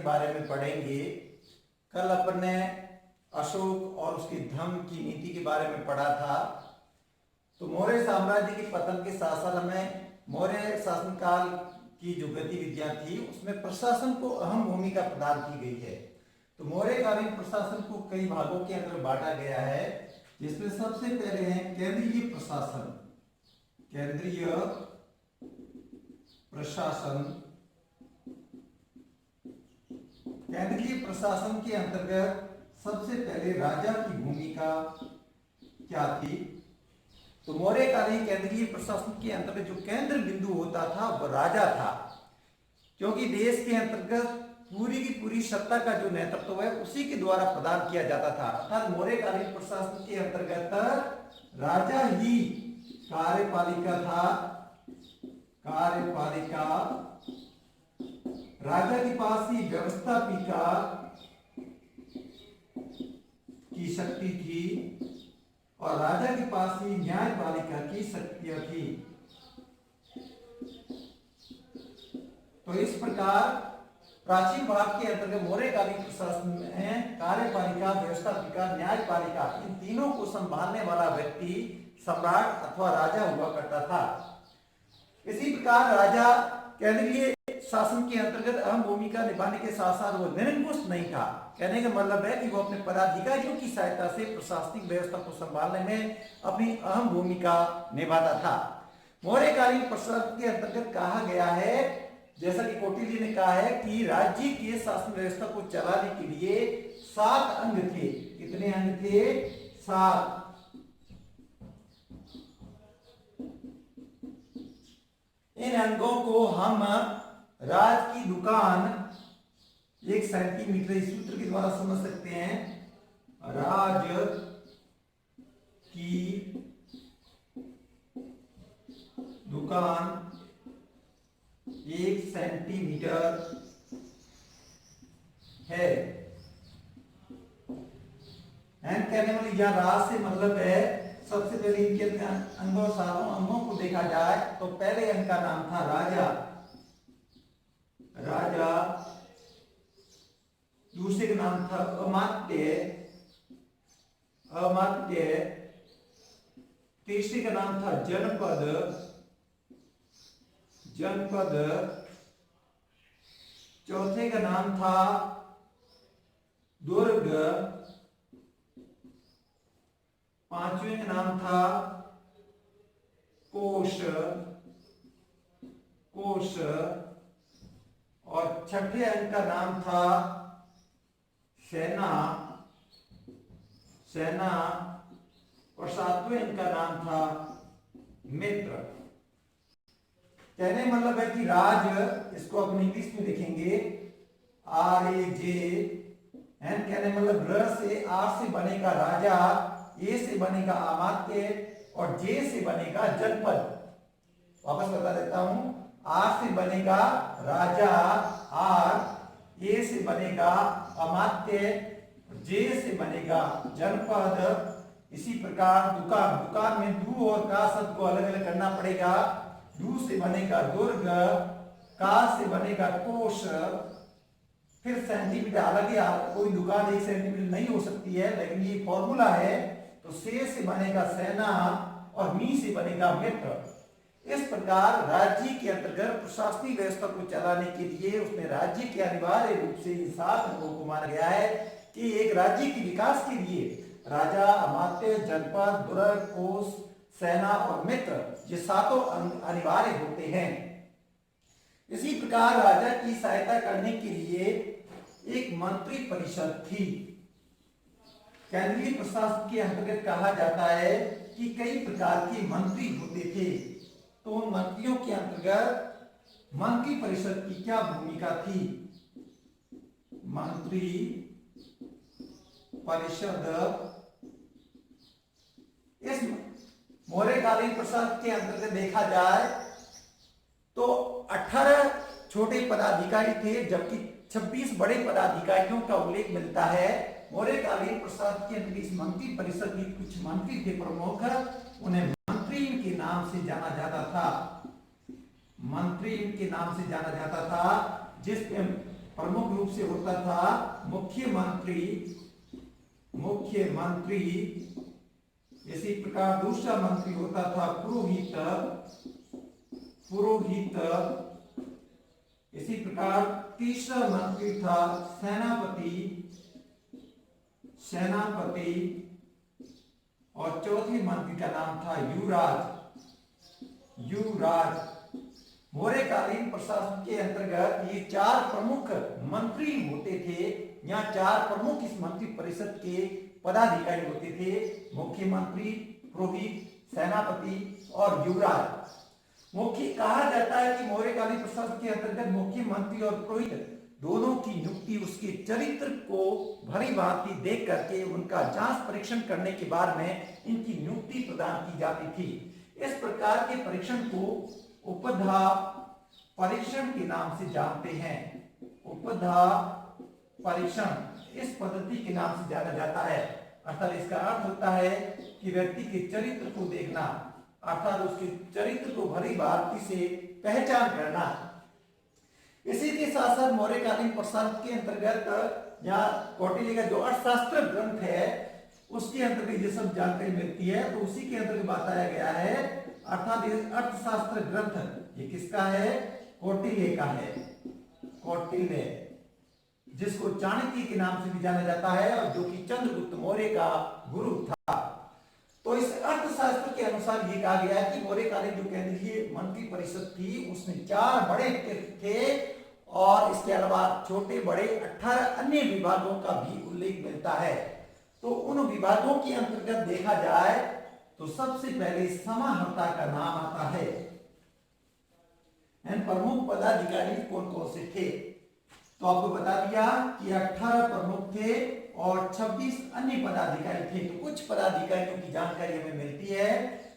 बारे में पढ़ेंगे। कल अपन ने अशोक और उसकी धम्म की नीति के बारे में पढ़ा था। तो मौर्य साम्राज्य के पतन के साथ साथ हमें मौर्य शासनकाल की जो गतिविधियां थी उसमें प्रशासन को अहम भूमिका प्रदान की गई है। तो मौर्यकालीन प्रशासन को कई भागों के अंदर बांटा गया है, जिसमें सबसे पहले है केंद्रीय प्रशासन। केंद्रीय प्रशासन, केंद्रीय प्रशासन के अंतर्गत सबसे पहले राजा की भूमिका क्या थी? तो मौर्यकालीन केंद्रीय प्रशासन के अंतर्गत जो केंद्र बिंदु होता था वह राजा था, क्योंकि देश के अंतर्गत पूरी की पूरी सत्ता का जो नेतृत्व है उसी के द्वारा प्रदान किया जाता था। अर्थात मौर्यकालीन प्रशासन के अंतर्गत राजा ही कार्यपालिका था। कार्यपालिका, राजा के पास ही व्यवस्थापिका की शक्ति थी और राजा के पास ही न्यायपालिका की शक्तियां थी। तो इस प्रकार प्राचीन भारत के अंतर्गत मौर्यकालीन प्रशासन में कार्यपालिका, व्यवस्थापिका, न्यायपालिका इन तीनों को संभालने वाला व्यक्ति सम्राट अथवा राजा हुआ करता था। इसी प्रकार राजा केंद्रीय शासन के अंतर्गत अहम भूमिका निभाने के साथ साथ वो निरंकुश नहीं था। कहने का मतलब है कि वो अपने पदाधिकारियों की सहायता से प्रशासनिक व्यवस्था को संभालने में अपनी अहम भूमिका निभाता था। मौर्यकालीन प्रशासन के अंतर्गत कहा गया है, जैसा कि कौटिल्य ने कहा है कि राज्य के शासन व्यवस्था को चलाने के लिए 7 अंग थे। कितने अंग थे? 7। इन अंगों को हम राज की दुकान 1 सेंटीमीटर इस सूत्र के द्वारा समझ सकते हैं। राज की दुकान 1 सेंटीमीटर है। कहने वाली यह राज से मतलब है, सबसे पहले इनके अंगों, सारों अंगों को देखा जाए तो पहले अंग का नाम था राजा। राजा, दूसरे का नाम था अमात्य। अमात्य, तीसरे का नाम था जनपद। जनपद, चौथे का नाम था दुर्ग। पांचवें का नाम था कोश। कोश, और छठे अंक का नाम था सेना। सेना, और 7वें अंक का नाम था मित्र। कहने मतलब है कि राज, इसको अपन इंग्लिश में लिखेंगे RAJ। कहने मतलब र से, R से बनेगा राजा, A से बनेगा अमात्य और J से बनेगा जनपद। वापस बता देता हूं, R से बनेगा राजा, R, A से बनेगा अमात्य, J से बनेगा जनपद। इसी प्रकार दुकान, दुकान में दू और का शब्द को अलग अलग करना पड़ेगा। दू से बनेगा दुर्ग, का से बनेगा कोश, फिर सेंटीमीटर। हालांकि कोई दुकान 1 सेंटीमीटर नहीं हो सकती है, लेकिन ये फॉर्मूला है। तो से बनेगा सेना और मी से बनेगा मित्र। इस प्रकार राज्य के अंतर्गत प्रशासनिक व्यवस्था को चलाने के लिए उसमें राज्य के अनिवार्य रूप से इन 7 अंगों को माना गया है कि एक राज्य के विकास के लिए राजा, अमात्य, जनपद, दुर्ग, कोश, सेना और मित्र, ये 7 अंग अनिवार्य होते हैं। इसी प्रकार राजा की सहायता करने के लिए एक मंत्री परिषद थी। केंद्रीय प्रशासन के अंतर्गत कहा जाता है कि कई प्रकार के मंत्री होते थे। तो उन मंत्रियों के अंतर्गत मंत्री परिषद की क्या भूमिका थी? मंत्री परिषद, इस मौर्यकालीन प्रशासन के अंतर्गत देखा जाए तो 18 छोटे पदाधिकारी थे, जबकि 26 बड़े पदाधिकारियों का उल्लेख मिलता है। मौर्यकालीन प्रशासन के अंतर्गत इस मंत्री परिषद में कुछ मंत्री थे प्रमुख, उन्हें मंत्री के नाम से जाना जाता था। मंत्री के नाम से जाना जाता था, जिसमें प्रमुख रूप से होता था मुख्यमंत्री। इसी प्रकार दूसरा मंत्री होता था पुरोहित। इसी प्रकार तीसरा मंत्री था सेनापति और चौथे मंत्री का नाम था युवराज। मौर्यकालीन प्रशासन के अंतर्गत ये 4 प्रमुख मंत्री होते थे। यहाँ 4 प्रमुख इस मंत्री परिषद के पदाधिकारी होते थे, मुख्यमंत्री, पुरोहित, सेनापति और युवराज। मुख्य कहा जाता है कि मौर्यकालीन प्रशासन के अंतर्गत मुख्यमंत्री और पुरोहित दोनों की नियुक्ति उसके चरित्र को भली भांति देख करके उनका जांच परीक्षण करने के बाद में इनकी नियुक्ति प्रदान की जाती थी। इस प्रकार के परीक्षण को उपधा परीक्षण के नाम से जानते हैं। उपधा परीक्षण इस पद्धति के नाम से जाना जाता है। अर्थात इसका अर्थ होता है कि व्यक्ति के चरित्र को देखना, अर्थात उसके चरित्र को भली भांति से पहचान करना। इसी के साथ साथ मौर्यकालीन प्रशासन के अंतर्गत या कौटिल्य का जो अर्थशास्त्र ग्रंथ है उसके अंतर्गत ये सब जानकारी मिलती है, तो उसी के अंतर्गत बताया गया है। अर्थात ये अर्थशास्त्र ग्रंथ ये किसका है? कौटिल्य का है। कौटिल्य जिसको चाणक्य के नाम से भी जाना जाता है और जो कि चंद्रगुप्त मौर्य का गुरु था। तो इस अर्थशास्त्र के अनुसार ये कहा गया है कि मौर्यकालीन जो केंद्रीय मंत्री परिषद थी उसमें 4 बड़े थे और इसके अलावा छोटे बड़े 18 अन्य विभागों का भी उल्लेख मिलता है। तो उन विभागों के अंतर्गत देखा जाए तो सबसे पहले समाहर्ता का नाम आता है। प्रमुख पदाधिकारी कौन कौन से थे? तो आपको बता दिया कि 18 प्रमुख थे और 26 अन्य पदाधिकारी थे। तो कुछ पदाधिकारियों की जानकारी हमें मिलती है।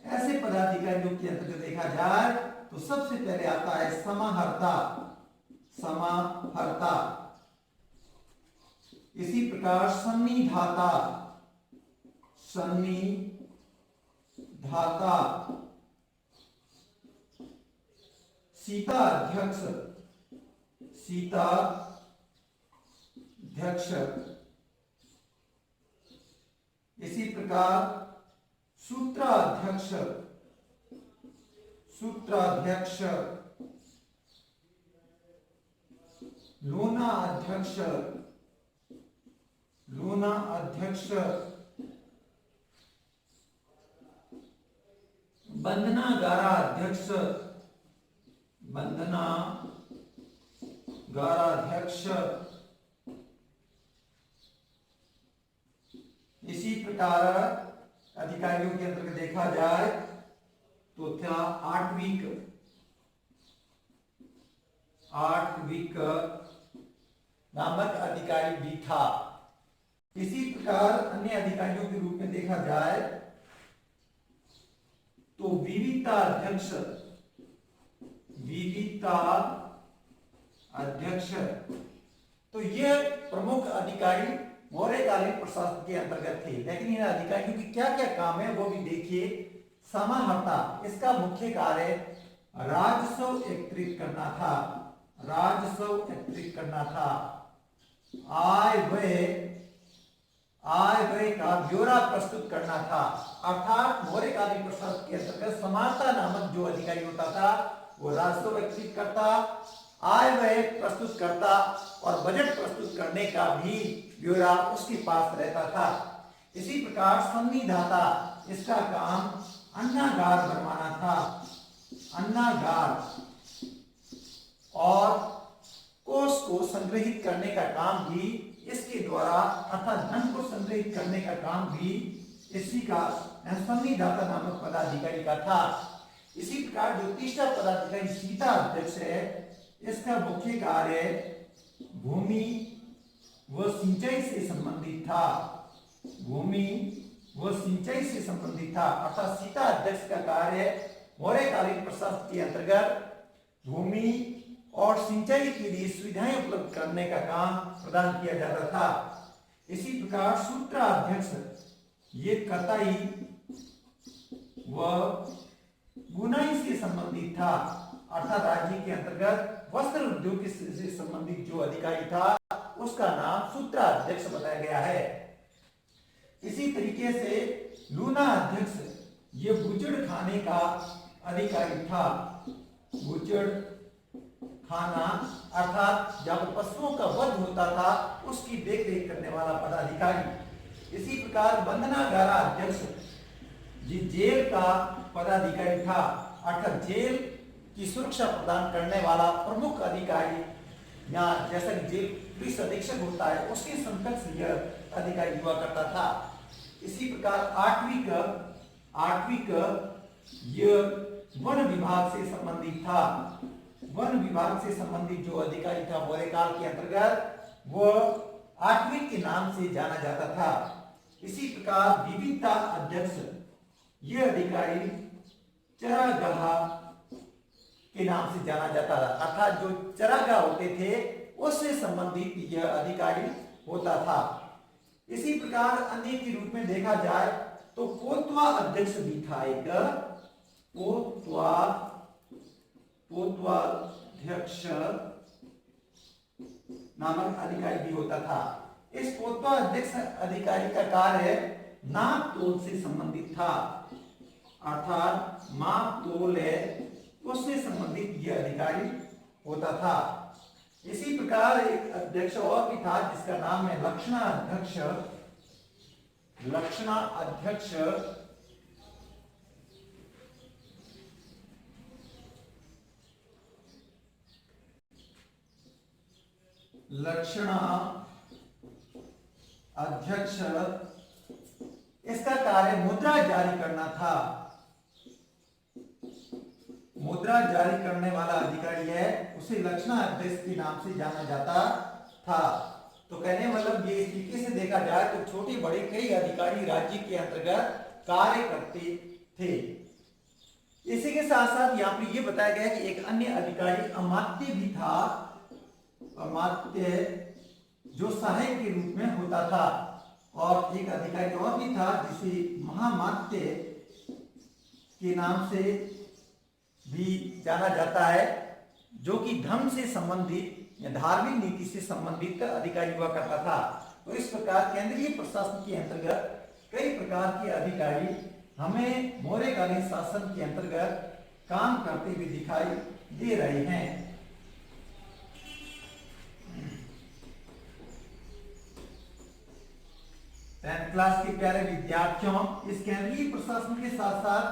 ऐसे पदाधिकारियों के अंतर्गत देखा जाए तो सबसे पहले आता है समाहर्ता। इसी प्रकार सन्निधाता, शीताध्यक्ष, इसी प्रकार सूत्राध्यक्ष, लोना अध्यक्ष, बंधनागाराध्यक्ष। इसी प्रकार अधिकारियों के अंतर्गत देखा जाए तो था आठविक नामक अधिकारी भी था। इसी प्रकार अन्य अधिकारियों के रूप में देखा जाए तो विविता अध्यक्ष। तो ये प्रमुख अधिकारी मौर्यकालीन प्रशासन के अंतर्गत थे। लेकिन इन अधिकारियों की क्या क्या काम है वो भी देखिए। समाहर्ता, इसका मुख्य कार्य राजस्व एकत्रित करना था। आय व्यय का ब्यौरा प्रस्तुत करना था। अर्थात मौर्यकालीन प्रशासन के अंतर्गत समाहर्ता नामक जो अधिकारी होता था वो राजस्व एकत्रित करता, आय व्यय प्रस्तुत करता और बजट प्रस्तुत करने का भी ब्यौरा उसके पास रहता था। इसी प्रकार सन्निधाता, इसका काम अन्नागार बनवाना था। अन्नागार और कोष को संग्रहित करने का काम भी इसके द्वारा, अर्थात धन को संग्रहित करने का काम भी इसी का सन्निधाता नामक पदाधिकारी का था। इसी प्रकार जो तीसरा पदाधिकारी शीता अध्यक्ष है, इसका मुख्य कार्य भूमि व सिंचाई से संबंधित था। अर्थात शीता अध्यक्ष का कार्य मौर्यकालीन प्रशासन के अंतर्गत भूमि और सिंचाई के लिए सुविधाएं उपलब्ध करने का काम प्रदान किया जाता था। इसी प्रकार सूत्राध्यक्ष ये कताई व बुनाई से संबंधित था। अर्थात राज्य के अंतर्गत वस्त्र उद्योग से संबंधित जो अधिकारी था उसका नाम सूत्राध्यक्ष बताया गया है। इसी तरीके से लूना अध्यक्ष ये बुचड़ खाने का अधिकारी था। बुचड़ खाना अर्थात जहां पर पशुओं का वध होता था उसकी देखरेख करने वाला पदाधिकारी। इसी प्रकार बंधनागार अध्यक्ष जी जेल का पदाधिकारी था, अर्थात जेल की सुरक्षा प्रदान करने वाला प्रमुख अधिकारी, या जैसा कि जेल पुलिस अधीक्षक होता है उसके समकक्ष यह अधिकारी हुआ करता था। इसी प्रकार आठवीं का यह वन विभाग से संबंधित था। वन विभाग से संबंधित जो अधिकारी था मौर्यकाल के अंतर्गत वह आठवीं के नाम से जाना जाता था। इसी प्रकार विविधता अध्यक्ष यह अधिकारी चरागाह के नाम से जाना जाता था, अर्थात जो चरागाह होते थे उससे संबंधित यह अधिकारी होता था। इसी प्रकार अन्य के रूप में देखा जाए तो कोतवा अध्यक्ष भी था। एक कोतवाध्यक्ष नामक अधिकारी भी होता था। इस कोतवा अध्यक्ष अधिकारी का कार्य नाप तोल से संबंधित था, अर्थात माप तोल है उससे संबंधित यह अधिकारी होता था। इसी प्रकार एक अध्यक्ष और भी था जिसका नाम है लक्षणा अध्यक्ष। लक्षणा अध्यक्ष इसका कार्य मुद्रा जारी करना था। मुद्रा जारी करने वाला अधिकारी है उसे लक्षणा अध्यक्ष के नाम से जाना जाता था। तो कहने मतलब ये इस तरीके से देखा जाए तो छोटे बड़े कई अधिकारी राज्य के अंतर्गत कार्य करते थे। इसी के साथ साथ यहाँ पर यह बताया गया कि एक अन्य अधिकारी अमात्य भी था। अमात्य जो सहायक के रूप में होता था, और एक अधिकारी और भी था जिसे महामात्य के नाम से भी जाना जाता है, जो कि धर्म से संबंधित या धार्मिक नीति से संबंधित अधिकारी हुआ करता था। तो इस प्रकार केंद्रीय प्रशासन के अंतर्गत कई प्रकार के अधिकारी हमें मौर्यकालीन शासन के अंतर्गत काम करते हुए दिखाई दे रहे हैं। 10th क्लास के प्यारे विद्यार्थियों, इस केंद्रीय प्रशासन के साथ साथ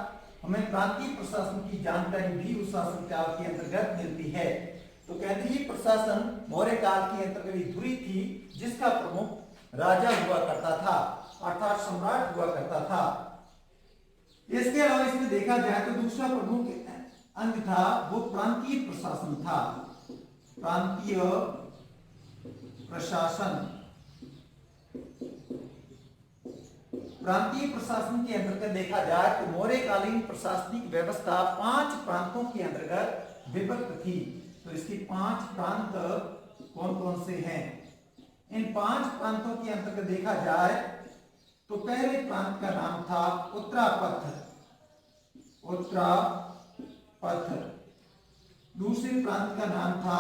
हमें प्रांतीय प्रशासन की जानकारी भी उस शासन काल के अंतर्गत मिलती है। तो केंद्रीय प्रशासन मौर्य काल के अंतर्गत धुरी थी, जिसका प्रमुख राजा हुआ करता था, अर्थात सम्राट हुआ करता था। इसके अलावा इसमें देखा जाए तो दूसरा प्रमुख अंग था वो प्रांतीय प्रशासन था। प्रांतीय प्रशासन, प्रांतीय प्रशासन के अंतर्गत देखा जाए तो मौर्यकालीन प्रशासनिक व्यवस्था 5 प्रांतों के अंतर्गत विभक्त थी। तो इसके 5 प्रांत कौन कौन से हैं? इन 5 प्रांतों के अंतर्गत देखा जाए तो पहले प्रांत का नाम था उत्तरापथ। उत्तरापथ। दूसरे प्रांत का नाम था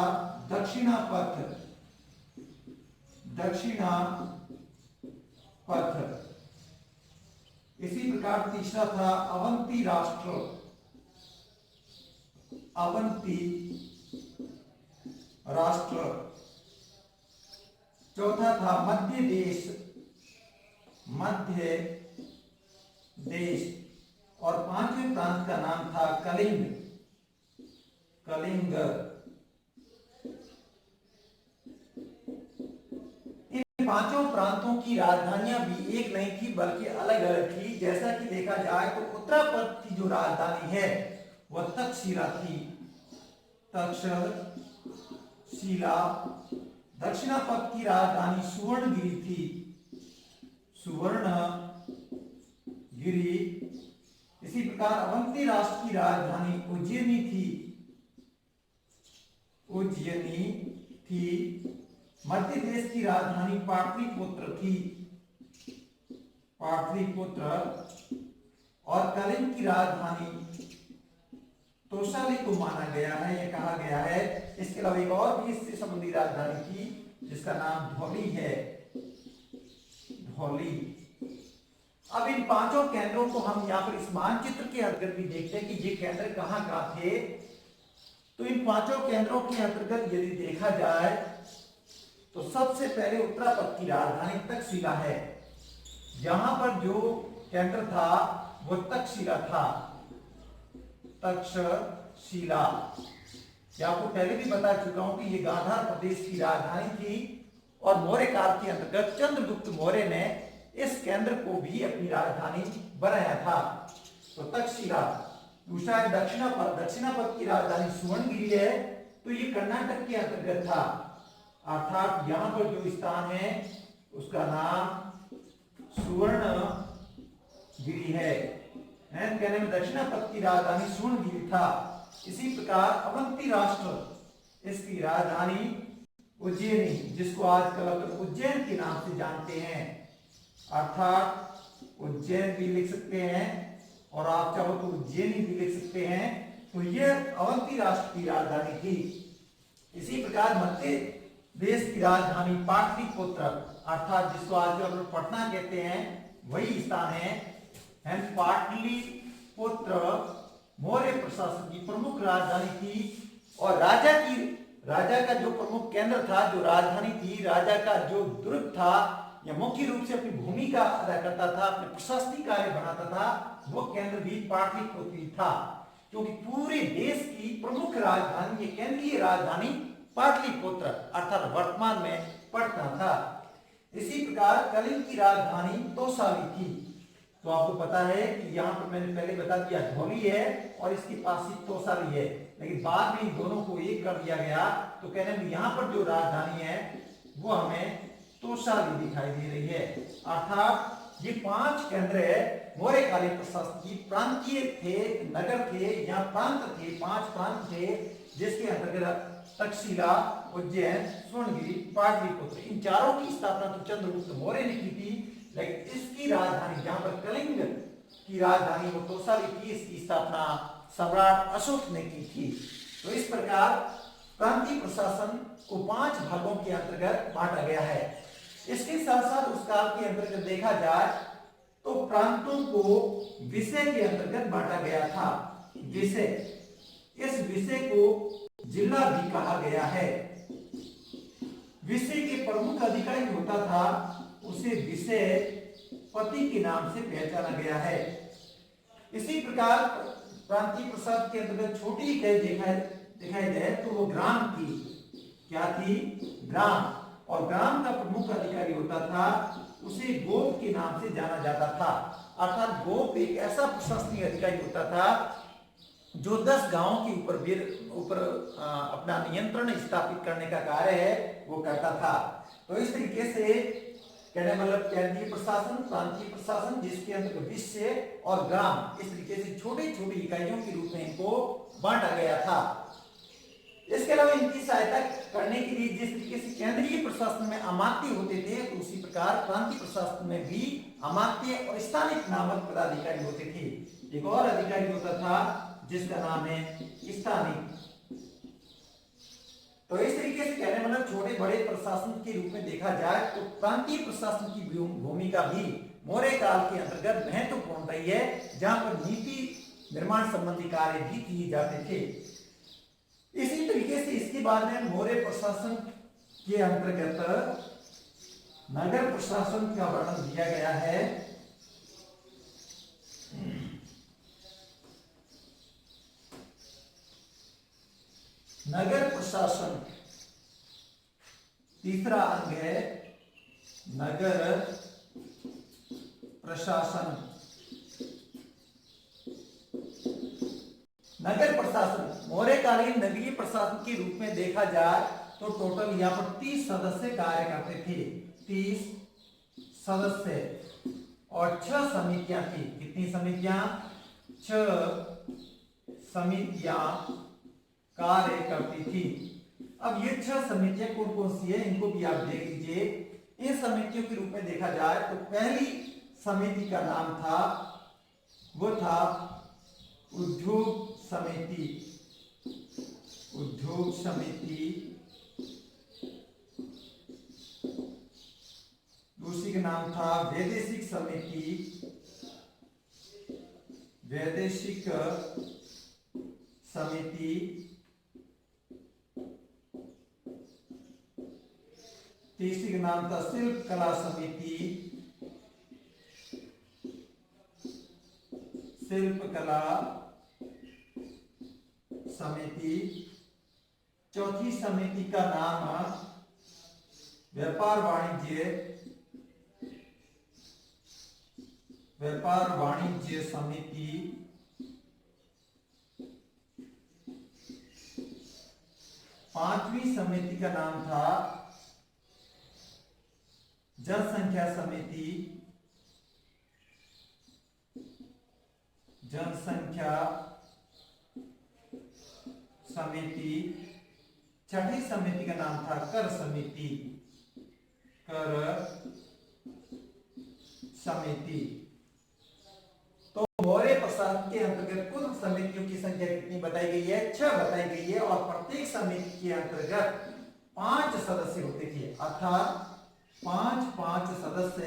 दक्षिणापथ। दक्षिणापथ। इसी प्रकार तीसरा था अवंती राष्ट्र। अवंती राष्ट्र। चौथा था मध्य देश। मध्य देश। और 5वें प्रांत का नाम था कलिंग। कलिंग। इन 5 प्रांतों की राजधानियां भी एक नहीं थी बल्कि अलग अलग थी। जैसा कि देखा जाए तो उत्तरापथ की जो राजधानी है वह तक्षशिला थी। तक्षशिला। दक्षिणापथ की राजधानी सुवर्णगिरी थी। सुवर्णगिरी। इसी प्रकार अवंती राष्ट्र की राजधानी उज्जैनी थी। उज्जैनी थी। मध्य देश की राजधानी पाटलिपुत्र थी। पाटलिपुत्र। और कलिंग की राजधानी तोसाली को माना गया है, ये कहा गया है। इसके अलावा एक और भी इससे संबंधित राजधानी थी जिसका नाम धौली है, धौली। अब इन पांचों केंद्रों को हम यहाँ पर इस मानचित्र के अंतर्गत भी देखते हैं कि ये केंद्र कहाँ कहाँ थे। तो इन पांचों केंद्रों के अंतर्गत यदि देखा जाए तो सबसे पहले उत्तरापथ की राजधानी तक्षशिला है। यहां पर जो केंद्र था वो तक्षशिला था, तक्षशिला। आपको पहले भी बता चुका हूं कि ये गांधार प्रदेश की राजधानी थी और मौर्य काल के अंतर्गत चंद्रगुप्त मौर्य ने इस केंद्र को भी अपनी राजधानी बनाया था। तो तक्षशिला। दूसरा है दक्षिणापथ। दक्षिणापथ की राजधानी सुवर्णगिरी है, तो ये कर्नाटक के अंतर्गत था, अर्थात यहां पर जो स्थान है उसका नाम सुवर्णगिरी है। कहने में दक्षिणापथ की राजधानी सुवर्णगिरी था। इसी प्रकार अवंती राष्ट्र, इसकी राजधानी उज्जैनी, जिसको आजकल अपन उज्जैन के नाम से जानते हैं, अर्थात उज्जैन भी लिख सकते हैं और आप चाहो तो उज्जैनी भी लिख सकते हैं। तो यह अवंती राष्ट्र की राजधानी थी। इसी प्रकार मध्य देश की राजधानी पाटलिपुत्र, अर्थात जिसको आजकल हम पटना कहते हैं, वही स्थान है। पाटलिपुत्र मौर्य प्रशासन की प्रमुख राजधानी थी और राजा का जो प्रमुख केंद्र था, जो राजधानी थी, राजा का जो दुर्ग था या मुख्य रूप से अपनी भूमिका अदा करता था, अपने प्रशासनिक कार्य बनाता था, वो केंद्र भी पाटलिपुत्र था। क्योंकि पूरे देश की प्रमुख राजधानी, ये केंद्रीय राजधानी पाटलिपुत्र अर्थात वर्तमान में पटना था। इसी प्रकार कलिंग की राजधानी तोसाली थी। तो आपको पता है कि यहाँ पर मैंने पहले बता दिया धौली है और इसके पास ही तोसाली है, लेकिन बाद में इन दोनों को एक कर दिया गया। तो कहने में यहाँ पर जो राजधानी है वो हमें तोसाली दिखाई दे रही है। अर्थात ये पांच केंद्र है मौर्यकालीन प्रशासन की, प्रांतीय थे, नगर थे, यहाँ प्रांत थे, पांच प्रांत थे, जिसके अंतर्गत तक्षशिला, उज्जैन, सुवर्णगिरी, पाटलिपुत्र, इन चारों की स्थापना तो चंद्रगुप्त मौर्य ने की थी, लेकिन इसकी राजधानी जहां पर कलिंग की राजधानी वो तोसाली थी, इसकी स्थापना सम्राट अशोक ने की थी। तो इस प्रकार प्रांतीय प्रशासन को पांच भागों के अंतर्गत बांटा गया है। इसके साथ साथ उस काल के अंतर्गत देखा जाए तो प्रांतों को विषय के अंतर्गत बांटा गया था। विषय, इस विषय को जिला भी कहा गया है। विषय के प्रमुख अधिकारी होता था, उसे विषय पति के नाम से पहचाना गया है। इसी प्रकार प्रांतीय प्रशासन के अंतर्गत छोटी इकाई दिखाई जाए तो वो ग्राम की, क्या थी? ग्राम। और ग्राम का प्रमुख अधिकारी होता था, उसे गोप के नाम से जाना जाता था। अर्थात गोप एक ऐसा प्रशासनिक अधिकारी होता था जो 10 गांवों के ऊपर अपना नियंत्रण स्थापित करने का कार्य है वो करता था। तो इस तरीके से कहने मतलब केंद्रीय प्रशासन, प्रांतीय प्रशासन, जिसके अंतर्गत विषय और ग्राम, इस तरीके से छोटी छोटी इकाइयों के रूप में इनको बांटा गया था। इसके अलावा इनकी सहायता करने के लिए जिस तरीके से केंद्रीय प्रशासन में अमात्य होते थे, तो उसी प्रकार प्रांतीय प्रशासन में भी अमात्य और स्थानिक नामक पदाधिकारी होते थे। एक और अधिकारी होता था जिसका नाम है स्थानिक। तो इस तरीके से कहने मतलब छोटे बड़े प्रशासन के रूप में देखा जाए तो प्रांतीय प्रशासन की भूमिका भी मौर्य काल के अंतर्गत महत्वपूर्ण रही है, जहां पर नीति निर्माण संबंधी कार्य भी किए जाते थे। इसी तरीके से इसके बाद में मौर्य प्रशासन के अंतर्गत नगर प्रशासन का वर्णन दिया गया है। नगर प्रशासन तीसरा अंग है, नगर प्रशासन। नगर प्रशासन मौर्यकालीन नगरीय प्रशासन के रूप में देखा जाए तो टोटल यहाँ पर 30 सदस्य कार्य करते थे। 30 सदस्य और 6 समितियां थी। कितनी समितियां? 6 समितियां कार्य करती थी। अब ये 6 समितियां कौन कौन सी है, इनको भी आप देख लीजिए। इन समितियों के रूप में देखा जाए तो पहली समिति का नाम था, वो था उद्योग समिति, उद्योग समिति, दूसरी का नाम था वैदेशिक समिति, वैदेशिक समिति, तीसरी का नाम था शिल्प कला समिति, शिल्प कला समिति, चौथी समिति का नाम व्यापार वाणिज्य, व्यापार वाणिज्य समिति, पांचवी समिति का नाम था जनसंख्या समिति, जनसंख्या समिति, छठी समिति का नाम था कर समिति, कर समिति। तो मौर्य प्रशासन के अंतर्गत कुल समितियों की संख्या कितनी बताई गई है? 6 बताई गई है और प्रत्येक समिति के अंतर्गत 5 सदस्य होते थे, अर्थात 5 सदस्य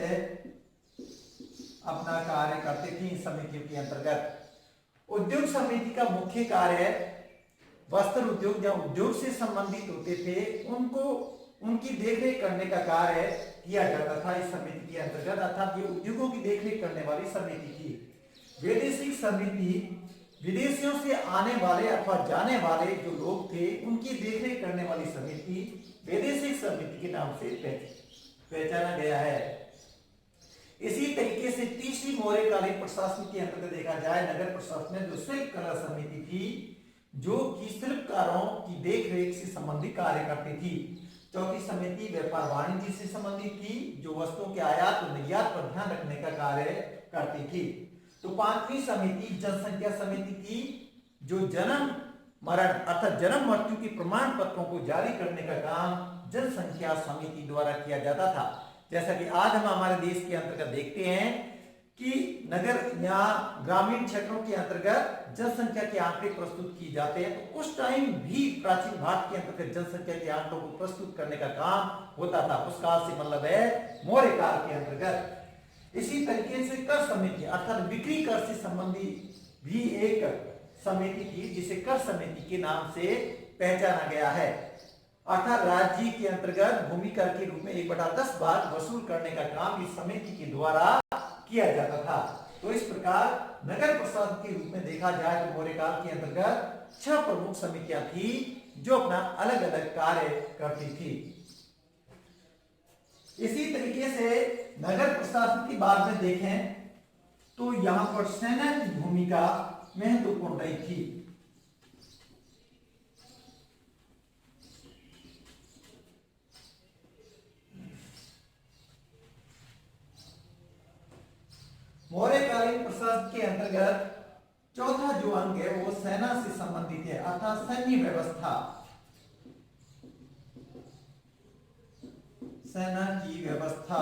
अपना कार्य करते थे इन समितियों के अंतर्गत। उद्योग समिति का मुख्य कार्य वस्त्र उद्योग या उद्योग से संबंधित होते थे, उनको उनकी देखरेख करने का कार्य किया जाता था इस समिति के अंतर्गत, अर्थात ये उद्योगों की देखरेख करने वाली समिति थी। वैदेशिक समिति विदेशियों से आने वाले अथवा जाने वाले जो लोग थे उनकी देखरेख करने वाली समिति वैदेशिक समिति के नाम से पहचाना गया है। इसी तरीके से तीसरी मौर्यकालीन प्रशासन के अंतर्गत देखा जाए नगर प्रशासन में जो शिल्प कला समिति थी, जो कि शिल्पकारों की देखरेख से संबंधित कार्य करती थी। चौथी समिति व्यापार वाणिज्य से संबंधित थी, जो वस्तुओं के आयात और निर्यात पर ध्यान रखने का कार्य करती थी। तो पांचवी समिति जनसंख्या समिति थी, जो जन्म मरण अर्थात जन्म मृत्यु के प्रमाण पत्रों को जारी करने का काम जनसंख्या समिति द्वारा किया जाता था। जैसा कि आज हम हमारे देश के अंतर्गत देखते हैं कि नगर या ग्रामीण क्षेत्रों के अंतर्गत जनसंख्या के आंकड़े प्रस्तुत किए जाते हैं, तो उस टाइम भी प्राचीन भारत के अंतर्गत जनसंख्या के आंकड़ों को प्रस्तुत करने का काम होता था। उस काल से मतलब है मौर्य काल के अंतर्गत। इसी तरीके से कर समिति अर्थात बिक्री कर से संबंधित भी एक समिति थी, जिसे कर समिति के नाम से पहचाना गया है। अर्थात राज्य के अंतर्गत भूमि कर के रूप में 1/10 भाग वसूल करने का काम इस समिति के द्वारा किया जाता था। तो इस प्रकार नगर प्रशासन के रूप में देखा जाए तो मौर्य काल के अंतर्गत 6 प्रमुख समितियां थी, जो अपना अलग अलग कार्य करती थी। इसी तरीके से नगर प्रशासन की बात में देखें तो यहां पर सेना की भूमिका महत्वपूर्ण रही थी। मौर्यकालीन प्रशासन के अंतर्गत चौथा जो अंग है वो सेना से संबंधित है, अर्थात सैन्य व्यवस्था, सेना की व्यवस्था।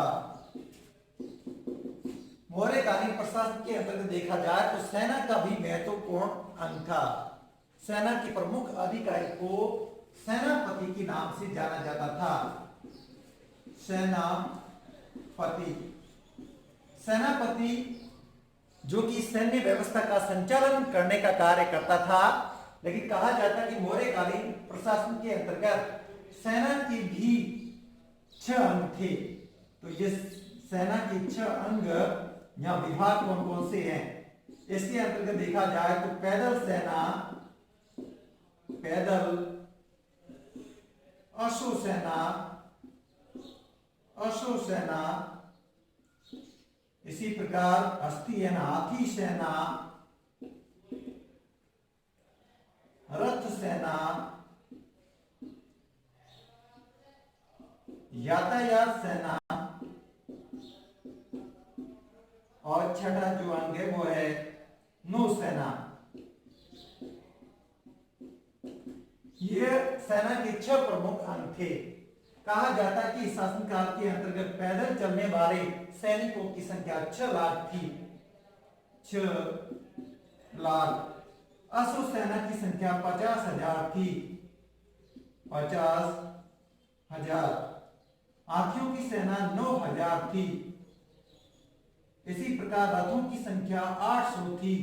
मौर्यकालीन प्रशासन के अंतर्गत देखा जाए तो सेना का भी महत्वपूर्ण अंग था। सेना के प्रमुख अधिकारी को सेनापति के नाम से जाना जाता था। सेनापति, सेनापति जो कि सैन्य व्यवस्था का संचालन करने का कार्य करता था। लेकिन कहा जाता कि मौर्यकालीन प्रशासन के अंतर्गत सेना के भी 6 अंग थे। तो ये सेना के 6 अंग या विभाग कौन कौन से हैं? इसके अंतर्गत देखा जाए तो पैदल सेना, पैदल, अश्व सेना, अश्व सेना, इसी प्रकार हस्ती यानी हाथी सेना, रथ सेना, यातायात सेना और छठा जो अंग है वो है नौसेना। ये सेना के 6 प्रमुख अंग थे। कहा जाता कि शासनकाल के अंतर्गत पैदल चलने वाले सैनिकों की संख्या 6 लाख थी। 6 लाख। असो सेना की संख्या 50,000 थी, 50,000। हाथियों की सेना 9,000 थी। इसी प्रकार रथों की संख्या 800 थी।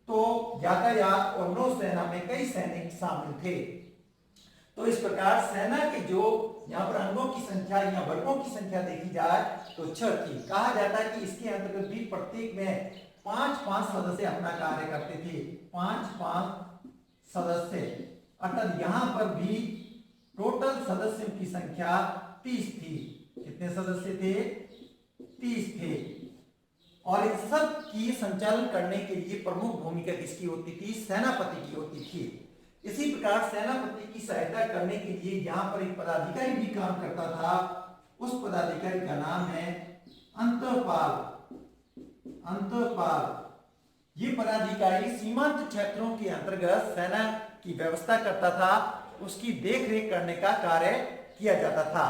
तो यातायात और नौसेना में कई सैनिक शामिल थे। तो इस प्रकार सेना के जो यहाँ पर अंगों की संख्या या वर्गों की संख्या देखी जाए तो 6 थी। कहा जाता है कि इसके अंतर्गत भी प्रत्येक में 5-5 सदस्य अपना कार्य करते थे, 5-5 सदस्य। अर्थात यहाँ पर भी टोटल सदस्यों की संख्या 30 थी। कितने सदस्य थे? 30 थे। और इन सब की संचालन करने के लिए प्रमुख भूमिका किसकी होती थी? सेनापति की होती थी। इसी प्रकार सेनापति की सहायता करने के लिए यहाँ पर एक पदाधिकारी भी काम करता था। उस पदाधिकारी का नाम है अंतपाल। अंतपाल ये पदाधिकारी सीमांत क्षेत्रों के अंतर्गत सेना की व्यवस्था करता था, उसकी देखरेख करने का कार्य किया जाता था।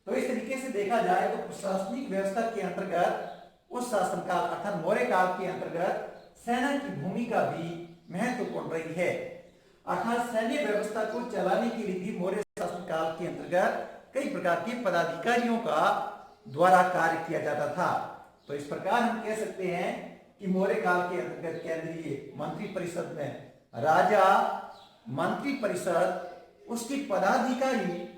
तो इस तरीके से देखा जाए तो प्रशासनिक व्यवस्था के अंतर्गत उस शासनकाल अर्थात मौर्य काल के अंतर्गत सेना की भूमिका भी महत्वपूर्ण रही है। अर्थात सैन्य व्यवस्था को चलाने के लिए भी मौर्य शासनकाल के अंतर्गत कई प्रकार के पदाधिकारियों का द्वारा कार्य किया जाता था। तो इस प्रकार हम कह सकते हैं कि मौर्य काल के अंतर्गत केंद्रीय मंत्री परिषद में राजा, मंत्री परिषद, उसके पदाधिकारी,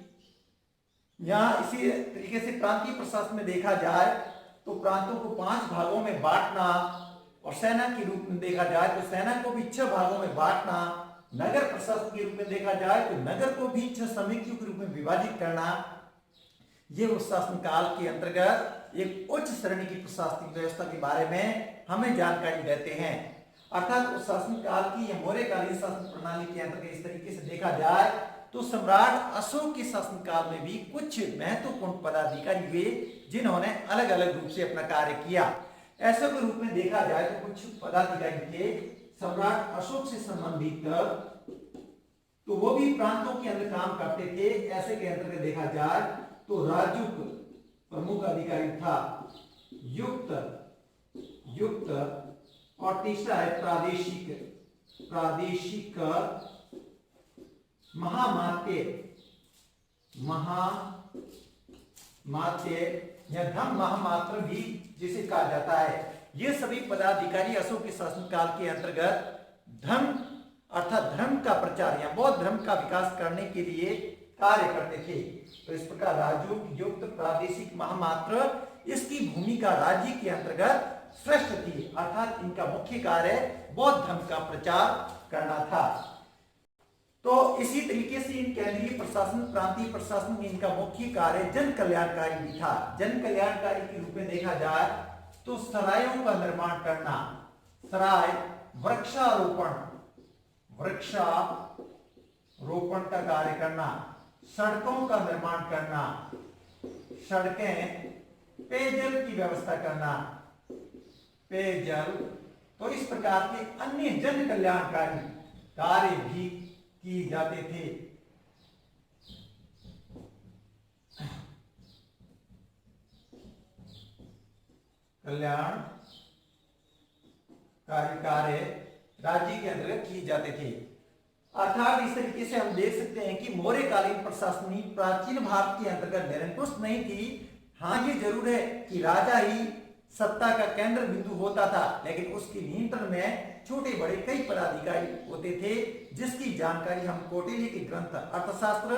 या इसी तरीके से प्रांतीय प्रशासन में देखा जाए तो प्रांतों को 5 भागों में बांटना, और सेना के रूप में देखा जाए तो सेना को भी 6 भागों में बांटना, नगर प्रशासन के रूप में देखा जाए तो नगर को भी 6 समितियों के रूप में विभाजित करना, ये उस शासन काल के अंतर्गत एक उच्च श्रेणी की प्रशासनिक व्यवस्था के बारे में हमें जानकारी देते हैं। अर्थात उस शासन काल की या मौर्यकालीन शासन प्रणाली के अंतर्गत इस तरीके से देखा जाए तो सम्राट अशोक के शासनकाल में भी कुछ महत्वपूर्ण पदाधिकारी हुए जिन्होंने अलग अलग रूप से अपना कार्य किया। ऐसे के रूप में देखा जाए तो कुछ पदाधिकारी थे सम्राट अशोक से संबंधित, तो वो भी प्रांतों के अंदर काम करते थे। ऐसे के अंतर्गत देखा जाए तो राजुक प्रमुख अधिकारी था, युक्त और तीसरा है प्रादेशिक महामात्य या धम महामात्र भी जिसे कहा जाता है। ये सभी पदाधिकारी अशोक के शासनकाल के अंतर्गत धर्म अर्थात धर्म का प्रचार या बौद्ध धर्म का विकास करने के लिए कार्य करते थे। तो इस प्रकार राजुक, युक्त, प्रादेशिक, महामात्र, इसकी भूमिका राज्य के अंतर्गत श्रेष्ठ थी। अर्थात इनका मुख्य कार्य बौद्ध धर्म का प्रचार करना था। तो इसी तरीके से इन केंद्रीय प्रशासन, प्रांतीय प्रशासन में इनका मुख्य कार्य जन कल्याणकारी भी था। जन कल्याणकारी के रूप में देखा जाए तो सरायों का निर्माण करना, सराय, वृक्षारोपण का कार्य करना, सड़कों का निर्माण करना, सड़कें, पेयजल की व्यवस्था करना, पेयजल, तो इस प्रकार के अन्य जन कल्याणकारी कार्य भी किए जाते थे। कल्याणकारी कार्य राज्य के अंतर्गत किए जाते थे। अर्थात इस तरीके से हम देख सकते हैं कि मौर्यकालीन प्रशासनिक प्राचीन भारत के अंतर्गत निरंकुश नहीं थी। हाँ, ये जरूर है कि राजा ही सत्ता का केंद्र बिंदु होता था, लेकिन उसके नियंत्रण में छोटे बड़े कई पदाधिकारी होते थे, जिसकी जानकारी हम कौटिल्य के ग्रंथ अर्थशास्त्र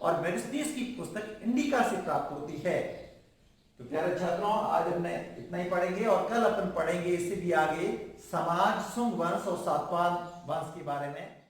और मेगास्थनीज की पुस्तक इंडिका से प्राप्त होती है। तो प्यारे छात्रों, आज हमने इतना ही पढ़ेंगे और कल अपन पढ़ेंगे इससे भी आगे समाज, शुंग वंश और सातवाहन वंश के बारे में।